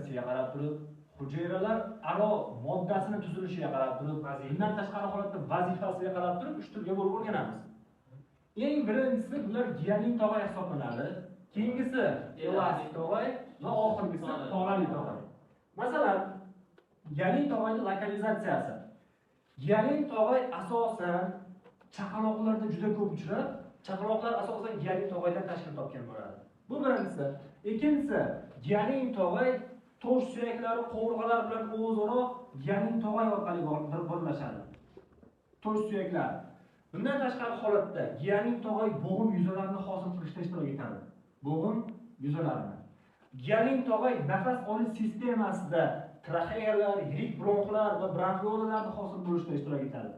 organizatsiyasiga qarab turib, hujayralar aro moddasini tuzilishiga qarab turib, bundan tashqari holatda vazifasiga qarab turib 3 turga bo'lib o'rganamiz. Eng birinchisi bular giyaning tog'ay hisoblanadi. Keyingisi elastik tog'ay va oxirgisi tolali tog'ay. Masalan, giyaning tog'ayning lokalizatsiyasi. Giyaning tog'ay asosan chaqaloqlarda juda ko'p uchrab, chaqaloqlar asosan giyaning tog'aydan tashkil topgan bo'ladi. Bu birinchisi. Ikkinchisi, giyaning tog'ay tosh suyaklari, qovurg'alar bilan o'zaro giyaning tog'ay orqali birlashadi. Tosh suyaklar. Bundan tashqari holatda giyaning tog'ay bo'g'im yuzalarini hosil qilishda ishtirok etadi. Bo'g'im yuzalarini. Giyaning tog'ay nafas olish sistemasida traxeyalar, yirik bronxlar va bronxiolalarni hosil bo'lishda ishtirok etadi.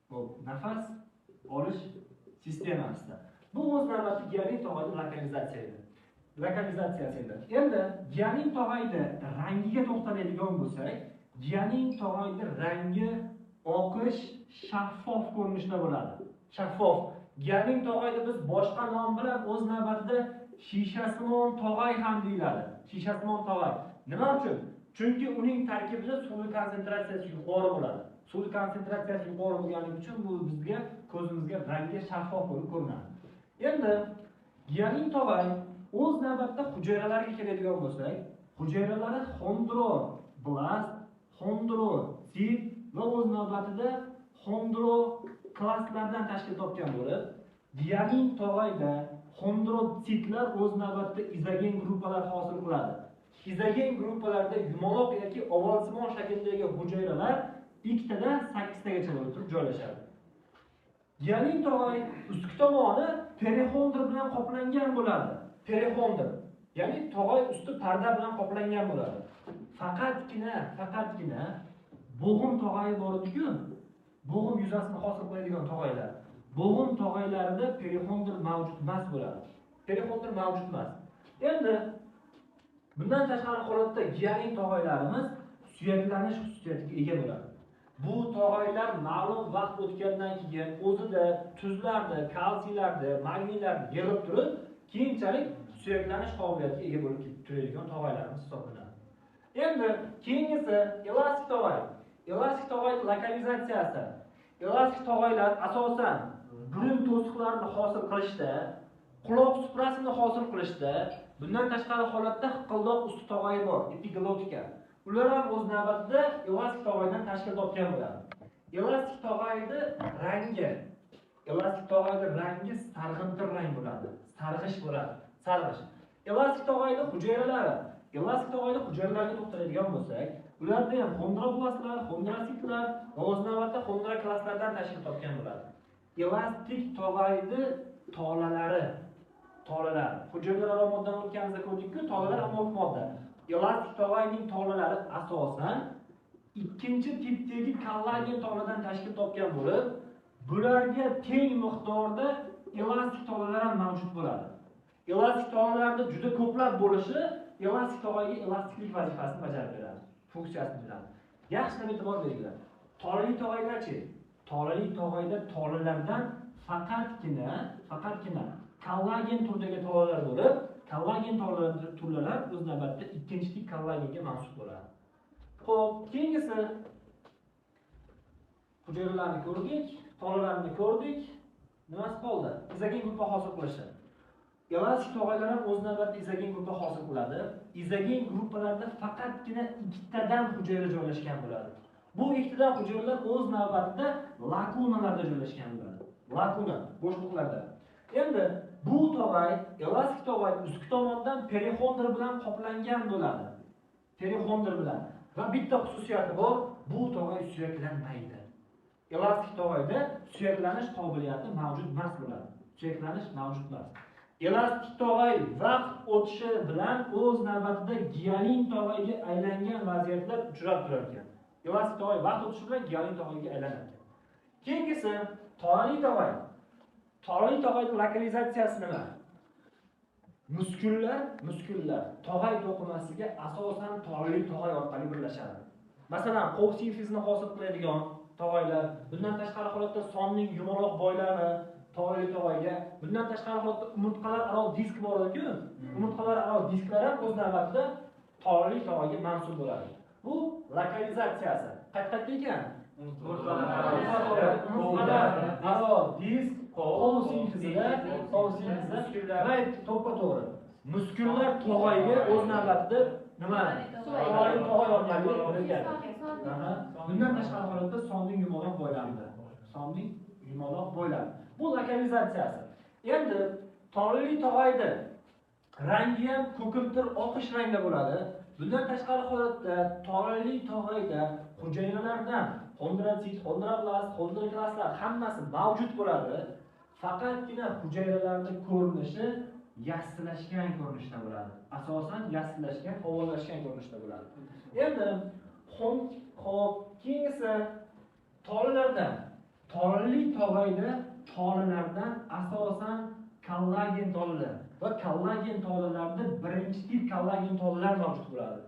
Bu nafas olish sistemasida. Bu o'z navbatida giyaning tog'ayning lokalizatsiyasi edi. Endi giyaning tog'ayda rangiga to'xtaladigan bo'lsak, giyaning tog'ayda rangi oqish, shaffof ko'rinishda bo'ladi. Shaffof. Giyaning tog'ayda biz boshqa nom bilan o'z navbatida shishasimon tog'ay ham deyiladi. Shishasimon tog'ay. Nima uchun? Chunki uning tarkibida suv konsentratsiyasi yuqori bo'ladi. Suv konsentratsiyasi yuqori bo'lganligi uchun bu bizga ko'zimizga rangi shaffof bo'lib ko'rinadi. Endi giyaning tog'ay o'z navbatida hujayralarga keladigan bo'lsak, hujayralari xondroblast, xondrosit va o'z navbatida xondroklastlardan tashkil topgan bo'lib, giyaning tog'ayda xondrotsitlar o'z navbatida izogen gruppalar hosil qiladi. Izogen gruppalarda yumaloq yoki ovalsimon shakldagi hujayralar 2 tadan 8 tagacha bo'lib turib joylashadi. Giyaning tog'ay ustki tomoni perixondr bilan qoplangan bo'ladi. Perixondr, ya'ni tog'ay usti parda bilan qoplangan bo'ladi. Faqatgina bo'g'im tog'ayi bor edi-ku, bo'g'im yuzasini hosil qiladigan tog'aylar. Bo'g'im tog'aylarida perixondr mavjud emas bo'ladi. Perixondr mavjud emas. Endi bundan tashqari holatda giyaning tog'aylarimiz suyaklanish xususiyatiga ega bo'ladi. Bu tog'aylar ma'lum vaqt o'tgandan keyin o'zida tuzlarni, kalsiylarni, magniylarni yig'ib turib, keyinchalik suyaklanish qobiliyatiga ega bo'lib turadigan tog'aylarimiz hisoblanadi. Endi keyingisi elastik tog'ay. Elastik tog'ay lokalizatsiyasi. Elastik tog'aylar asosan burun to'siqlarini hosil qilishda, quloq suprasini hosil qilishda, bundan tashqari holatda hiqildoq usti tog'ayi bor, epiglotika. Ular ham o'z navbatida elastik tog'aydan tashkil topgan bo'ladi. Elastik tog'ayda rangi sarg'intir rang bo'ladi. Sarg'ish bo'ladi. Sarg'ish. Elastik tog'ayda hujayralarga to'xtaladigan bo'lsak, ularda ham xondroblastlar, xondrositlar va o'z navbatida xondroklastlardan tashkil topgan bo'ladi. Elastik tog'ayda tolalar. Hujayralar moddadan o'tganimizda ko'rdikku, tolalar amorf modda. Elastik tog'ayning tolalari asosan ikkinchi tipdagi kollagen toladan tashkil topgan bo'lib, bularga teng miqdorda elastik tolalar ham mavjud bo'ladi. Elastik tolalarda juda ko'plab bo'lishi elastik tog'ayga elastiklik vazifasini bajarib beradi, funksiyasini biladi. Yaxshilab e'tibor beringlar. Tolali tog'aylarchi? Tolali tog'ayda tolalardan faqatgina kollagen turdagi tolalar bo'lib, kollagen turlari o'z navbatida ikkinchi tip kollagenga mansub bo'ladi. Xo'p, keyingisi hujayralarni ko'rdik, tolalarni ko'rdik. Nimasi qoldi? Izogen gruppa hosil qilishi. Elastik tog'aylar ham o'z navbatida izogen gruppa hosil qiladi. Izogen gruppalarda faqatgina 2 tadan hujayra joylashgan bo'ladi. Bu 2 tadan hujayralar o'z navbatida lakunalarda joylashgan bo'ladi. Lakuna, bo'shliqlarda. Endi bu tog'ay, elastik tog'ay ustki tomonidan perixondr bilan qoplangan bo'ladi. Perixondr bilan. Va bitta xususiyati bor, bu tog'ay suyaklanmaydi. Elastik tog'ayda suyaklanish qobiliyati mavjud emas bo'ladi. Suyaklanish mavjud emas. Elastik tog'ay vaqt o'tishi bilan o'z navbatida giyaning tog'ayga aylangan vaziyatlar uchrab turar ekan. Elastik tog'ay vaqt o'tishi bilan giyaning tog'ayga aylanar ekan. Keyingisi tolali tog'ay. Tolali tog'ayning lokalizatsiyasi nima? Muskullar tog'ay to'qimasiga asosan tolali tog'ay orqali birlashadi. Masalan, qo'l simfizini hosil qiladigan tog'aylar, bundan tashqari holatda sonning yumaloq boylari tog'ay tog'ayga, bundan tashqari holatda umurtqalar aro disk bor edi-ku, umurtqalar aro disklar ham o'z navbatida tog'li tog'aga mansub bo'ladi. Bu lokalizatsiyasi. Qayerda ekan? Aro, disk, qo'l sintezida va to'ppa-to'g'ri. Muskullar tog'ayga o'z navbatida nima? Tog'ay orqali birikadi. Bundan tashqari holatda sonning yumaloq bo'ylandi. Sonning yumaloq bo'ylandi. Bu lokalizatsiyasi. Endi tog'li tog'ayda rangi ham ko'kimtir oqish rangda bo'ladi. Bundan tashqari holatda tog'li tog'ayda hujayralardan xondrosit, xondroblast, xondroklastlar hammasi mavjud bo'ladi. Faqatgina hujayralarning ko'rinishi yassilashgan ko'rinishda bo'ladi. Asosan yassilashgan, ovollashgan ko'rinishda bo'ladi. Endi keyingisi tolalardan, tolali tog'ayda tolalardan asosan kollagen tolalar va kollagen tolalarda birinchi tip kollagen tolalar mavjud bo'ladi.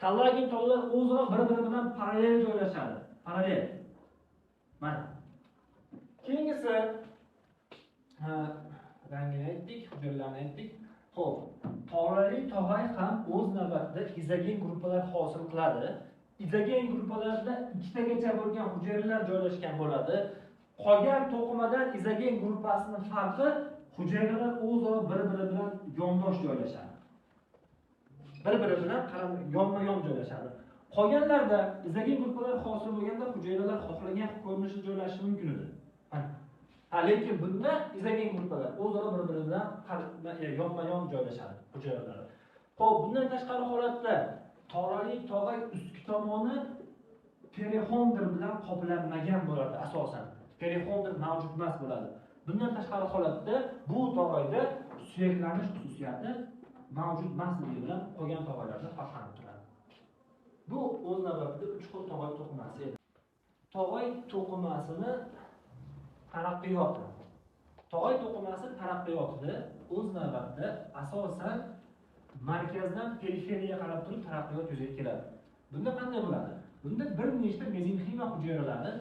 Kollagen tolalar o'zaro bir-biri bilan parallel joylashadi. Parallel. Mana. Keyingisi rangini aytdik, hujayralarni aytdik. Xo'p, tolali tog'ay ham o'z navbatida izogen gruppalar hosil qiladi. Izogen gruppalarda ikkitagacha bo'lgan hujayralar joylashgan bo'ladi. Qolgan to'qimadan izogen gruppasining farqi hujayralar o'zaro bir-biri bilan yondosh joylashadi. Bir-biri bilan yonma-yon joylashadi. Qolganlarda izogen gruppalar hosil bo'lganda hujayralar xohlagan ko'rinishda joylashishi mumkin edi. Lekin bunda izogen gruppalar o'zaro bir-biri bilan yonma-yon joylashadi hujayralar. Xo'p, bundan tashqari holatda tolali tog'ay ustki tomoni perixondr bilan qoplanmagan bo'ladi asosan. Perixondr mavjud emas bo'ladi. Bundan tashqari holatda bu tog'ayda suyaklanish xususiyati mavjud emasligi bilan qolgan tog'aylarda farqlanib turadi. Bu o'z navbatida 3 xil tog'ay to'qimasi edi. Tog'ay to'qimasini taraqqiyoti. Tog'ay to'qimasi taraqqiyotida o'z navbatida asosan markazdan periferiyaga qarab turib taraqqiyot yuzaga keladi. Bunda qanday bo'ladi? Bunda bir nechta mezenxima hujayralari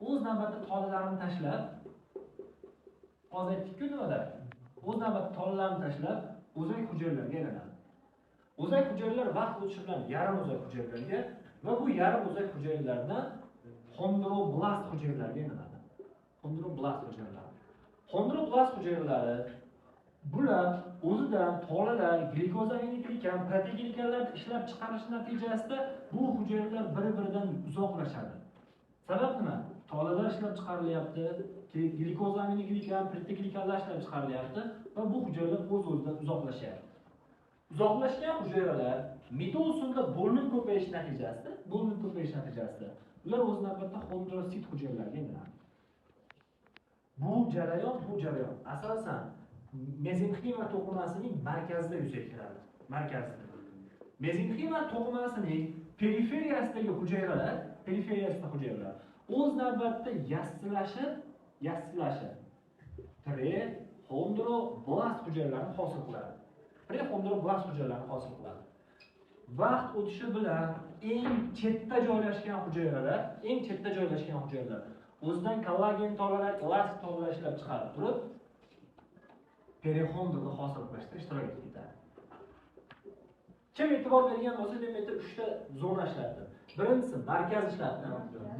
o'z navbatida tolalarini tashlab, hozir aytdik-ku nimada? O'z navbatida tolalarini tashlab, o'zak hujayralarga aylanadi. O'zak hujayralar vaqt o'tishi bilan yarim o'zak hujayralarga va bu yarim o'zak hujayralardan xondroblast hujayralarga aylanadi. Xondroblast hujayralar. Xondroblast hujayralari bular o'zidan tolalar, glikozaminoglikkan, proteoglikanlarni ishlab chiqarish natijasida bu hujayralar bir-biridan uzoqlashadi. Sabab nima? Tolalar ishlab chiqarilyapti, glikozaminoglikkan, proteoglikanlar ishlab chiqarilyapti va bu hujayralar o'z-o'zidan uzoqlashyapti. Uzoqlashgan hujayralar mitozda bo'linib ko'payish natijasida ular o'z navbatida xondrosit hujayralarga aylanadi. Bu jarayon asosan mezenxima to'qimasining markazida yuzaga keladi. Mezenxima to'qimasining periferiyasidagi hujayralar o'z navbatida yassilashib prexondroblast hujayralarni hosil qiladi. Vaqt o'tishi bilan eng chetda joylashgan hujayralar o'zidan kollagen tolalar, elastik tolalar ishlab chiqarib turib, perixondrni hosil qilishda ishtirok etadi. Kim e'tibor bergan bo'lsa, demakda 3 ta zona ishlatdi. Birinchisi markaz ishlatdi.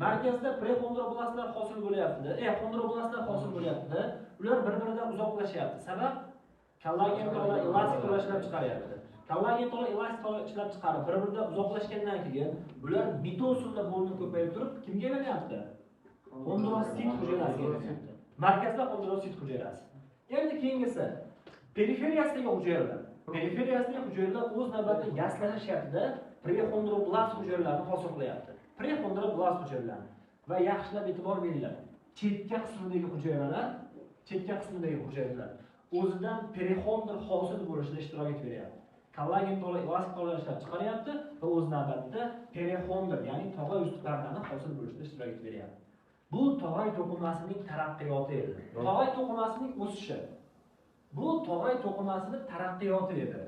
Markazda prexondroblastlar hosil bo'lyapti. Xondroblastlar hosil bo'lyapti. Ular bir-biridan uzoqlashyapti. Sabab kollagen tola, elastik tola ishlab chiqaryapti. Kollagen tola, elastik tola ishlab chiqarib, bir-biridan uzoqlashgandan keyin ular mitozda bo'linib ko'payib turib, kimga aylanyapti? Xondrosit hujayrasiga aylanyapti. Markazda xondrosit hujayrasi. Endi keyingisi periferiyasidagi hujayralar. Periferiyasidagi hujayralar o'z navbatida yaslashyapti, prexondroblast hujayralarni hosil qilyapti. Prexondroblast hujayralar va yaxshilab e'tibor beringlar. Chetga qismidagi hujayralar o'zidan perixondr hosil bo'lishida ishtirok etyapti. Kollagen tola, elastik tolalar ishlab chiqaryapti va o'z navbatida perixondr, ya'ni tog'ay ustiqlardan hosil bo'lishida ishtirok etyapti. Bu tog'ay to'qimasining taraqqiyoti edi. Tog'ay to'qimasining o'sishi. Bu tog'ay to'qimasining taraqqiyoti edi.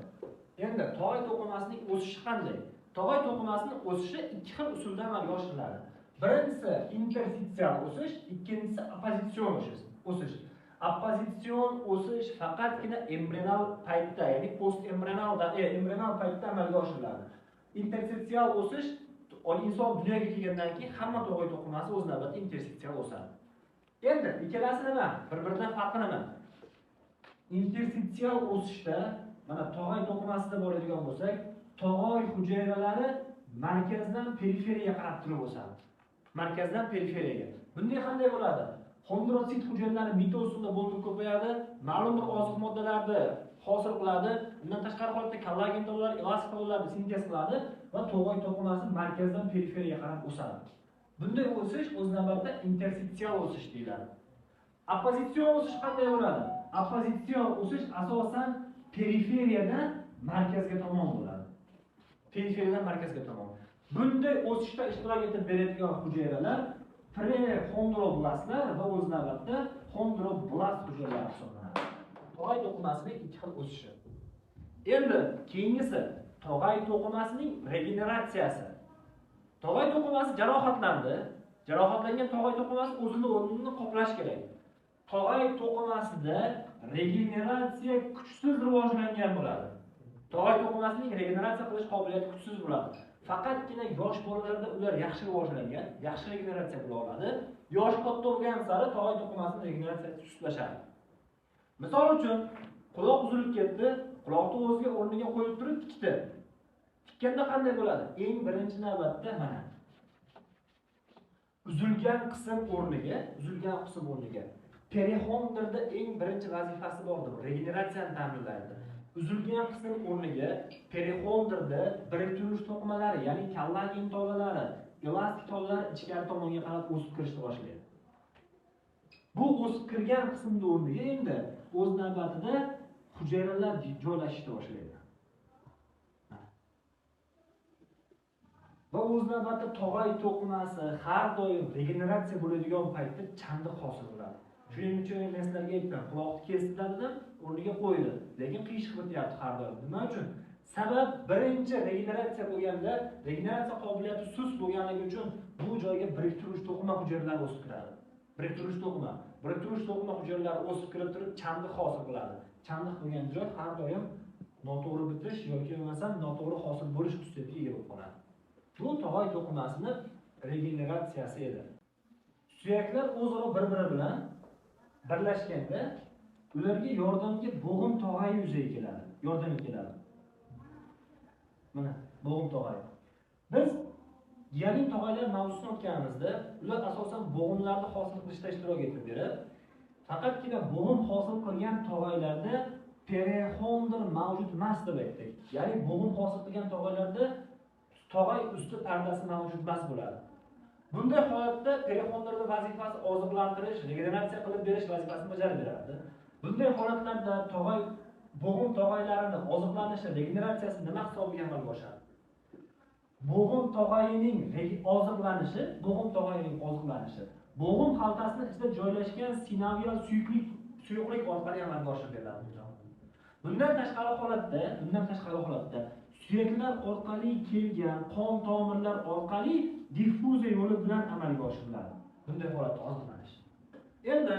Endi tog'ay to'qimasining o'sishi qanday? Tog'ay to'qimasining o'sishi ikki xil usulda amalga oshiriladi. Birinchisi intersitsional o'sish, ikkinchisi oppozitsion o'sish. Oppozitsion o'sish faqatgina embrional paytda, ya'ni embrional paytda amalga oshiriladi. Interseksial o'sish inson dunyoga kelgandan keyin hamma tog'ay to'qimasi o'z navbatida interseksial o'sadi. Endi ikkalasi nima? Bir-biridan farqi nima? Interseksial o'sishda mana tog'ay to'qimasida bo'ladigan bo'lsak, tog'ay hujayralari markazdan periferiyaga qarab turib o'sadi. Markazdan periferiyaga. Bunday qanday bo'ladi? Xondrosit hujayralari mitozda bo'lib ko'payadi, ma'lum bir oziq moddalarni hosil qiladi. Bundan tashqari holatda kollagen to'lqinlar, elastik to'lqinlarni sintez qiladi va tog'ay to'qimasi markazdan periferiyaga qarab o'sadi. Bunday o'sish o'z navbatida interseksial o'sish deyiladi. Oppozitsion o'sish qanday bo'ladi? Oppozitsion o'sish asosan periferiyadan markazga tomon bo'ladi. Periferiyadan markazga tomon. Bunday o'sishda ishtirok etib beradigan hujayralar prexondroblastlar va o'z navbatida xondroblast hujayralar hisoblanadi. Tog'ay to'qimasining ikki xil o'sishi. Endi keyingisi tog'ay to'qimasining regeneratsiyasi. Tog'ay to'qimasi jarohatlandi. Jarohatlangan tog'ay to'qimasi o'zining o'rnini qoplash kerak. Tog'ay to'qimasida regeneratsiya kuchsiz rivojlangan bo'ladi. Tog'ay to'qimasining regeneratsiya qilish qobiliyati kuchsiz bo'ladi. Faqatgina yosh bolalarda ular yaxshi rivojlangan, yaxshi regeneratsiya bo'la oladi. Yosh katta bo'lgan sari tog'ay to'qimasining regeneratsiyasi sustlashadi. Misol uchun, quloq uzilib ketdi, quloqni o'ziga o'rniga qo'yib turib tikdi. Tikkanda qanday bo'ladi? Eng birinchi navbatda mana uzilgan qism o'rniga perixondrda eng birinchi vazifasi bordir, regeneratsiyani ta'minlaydi. Uzilgan qism o'rniga perixondrda biriktirish to'qimalari, ya'ni kollagen tolalari, elastik tolalar ichkari tomonga qarab o'sib kirishni boshlaydi. Bu o'sib kirgan qismning o'rniga endi o'z navbatida hujayralar joylashishni boshlaydi. Va o'z navbatida tog'ay to'qimasi har doim regeneratsiya bo'ladigan paytda chandiq hosil bo'ladi. Shuning uchun men sizlarga aytdim, quloqni kesdilar, o'rniga qo'ydi. Lekin qiyshiq bityapti har doim. Nima uchun? Sabab birinchi regeneratsiya bo'lganda, regeneratsiya qobiliyati sust bo'lganligi uchun bu joyga biriktiruvchi to'qima hujayralari o'sib kiradi. Biriktiruvchi to'qima hujayralari o'sib kirib turib chandiq hosil bo'ladi. Chandiq bo'lgan joy har doim noto'g'ri bitish yoki bo'lmasam noto'g'ri hosil bo'lish xususiyatiga ega bo'lib qoladi. Bu tog'ay to'qimasining regeneratsiyasi edi. Suyaklar o'zaro bir-biri bilan birlashganda ularga yordamga bo'g'im tog'ay yuzaga keladi. Yordamga keladi. Mana bo'g'im tog'ay. Biz giyanin tog'aylar mavzusini o'tganimizda ular asosan bo'g'imlarni hosil qilishda ishtirok etib berib, faqatgina bo'g'im hosil qilgan tog'aylarda perixondr mavjud emas deb aytdik. Ya'ni bo'g'im hosil qilgan tog'aylarda tog'ay usti pardasi mavjud emas bo'ladi. Bunday holatda perixondrning vazifasi oziqlantirish, regeneratsiya qilib berish vazifasini bajarib beradi. Bunday holatlarda bo'g'im tog'aylarining oziqlanishi, regeneratsiyasi nima hisobiga amalga oshadi? Bo'g'im tog'ayining oziqlanishi, bo'g'im xaltasining ichida joylashgan sinovial suyuqlik orqali amalga oshirib beriladi. Bundan tashqari holatda suyaklar orqali kelgan qon tomirlar orqali diffuziya yo'li bilan amalga oshiriladi. Bunday holatda oziqlanish. Endi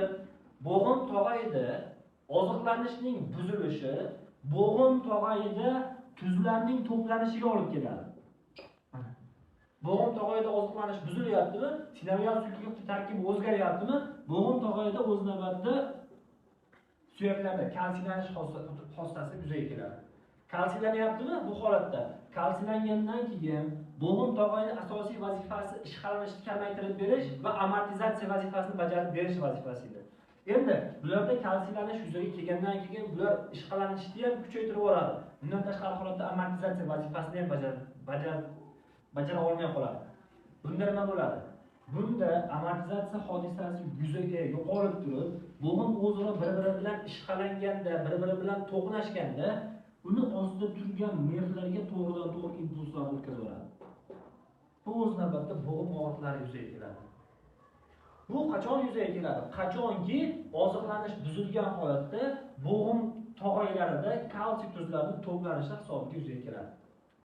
bo'g'im tog'ayida oziqlanishning buzilishi bo'g'im tog'ayida tuzlarning to'planishiga olib keladi. Bo'g'im tog'ayida oziqlanish buzilyaptimi? Sinovial suyuqlik tarkibi o'zgaryaptimi? Bo'g'im tog'ayida o'z navbatida suyaklarda kalsiyanish xossasi yuzaga keladi. Kalsiylanyaptimi? Bu holatda kalsiylangandan keyin bo'g'im tog'ayning asosiy vazifasi ishqalanishni kamaytirib berish va amortizatsiya vazifasini bajarib berish vazifasi edi. Endi bularda kalsiylanish yuzaga kelgandan keyin bular ishqalanishni ham kuchaytirib yuboradi. Bundan tashqari holatda amortizatsiya vazifasini ham bajara olmay qoladi. Bunda nima bo'ladi? Bunda amortizatsiya hodisasi yuzaga yo'qolib turib, bo'g'im o'zaro bir-biri bilan ishqalanganda, bir-biri bilan to'qnashganda uni ostida turgan nervlarga to'g'ridan-to'g'ri impulslar o'tkaziladi. Bu o'z navbatida bo'g'im og'riqlari yuzaga keladi. Bu qachon yuzaga keladi? Qachonki oziqlanish buzilgan holatda bo'g'im tog'aylarida kalsiy tuzlarining to'planishi hisobiga yuzaga keladi.